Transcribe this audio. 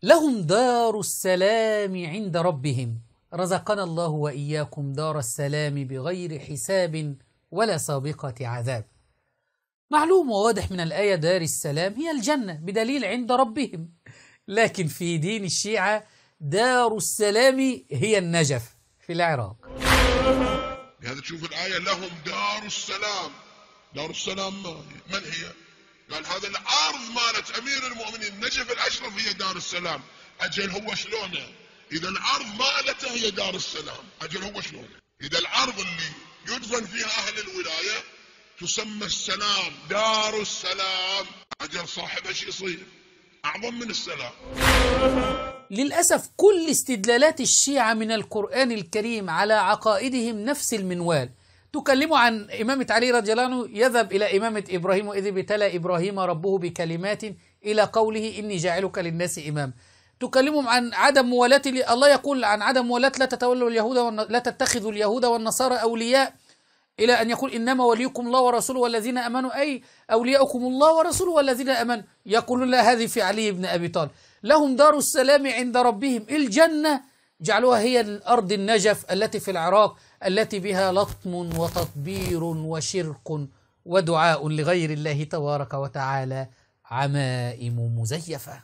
لهم دار السلام عند ربهم، رزقنا الله وإياكم دار السلام بغير حساب ولا سابقة عذاب. معلوم وواضح من الآية دار السلام هي الجنة بدليل عند ربهم، لكن في دين الشيعة دار السلام هي النجف في العراق. هذا تشوف الآية لهم دار السلام. دار السلام من هي؟ قال هذا الأرض مالت أمير المؤمنين نجف الأشرف هي دار السلام. أجل هو شلونه؟ إذا الأرض مالته هي دار السلام، أجل هو شلونه؟ إذا الأرض اللي يدفن فيها أهل الولاية تسمى السلام، دار السلام، أجل صاحبها شو يصير؟ أعظم من السلام. للأسف كل استدلالات الشيعة من القرآن الكريم على عقائدهم نفس المنوال. تكلموا عن إمامة علي رضي الله عنه يذهب إلى إمامة إبراهيم وإذ ابتلى إبراهيم ربه بكلمات إلى قوله إني جاعلك للناس إمام. تكلموا عن عدم موالاة، الله يقول عن عدم موالاة لا تتولوا اليهود لا تتخذوا اليهود والنصارى أولياء، إلى أن يقول إنما وليكم الله ورسوله والذين أمنوا، أي أولياؤكم الله ورسوله والذين أمنوا. يقولون لا، هذه في علي بن أبي طالب. لهم دار السلام عند ربهم، الجنة جعلوها هي الأرض النجف التي في العراق التي بها لطم وتطبير وشرك ودعاء لغير الله تبارك وتعالى، عمائم مزيفة.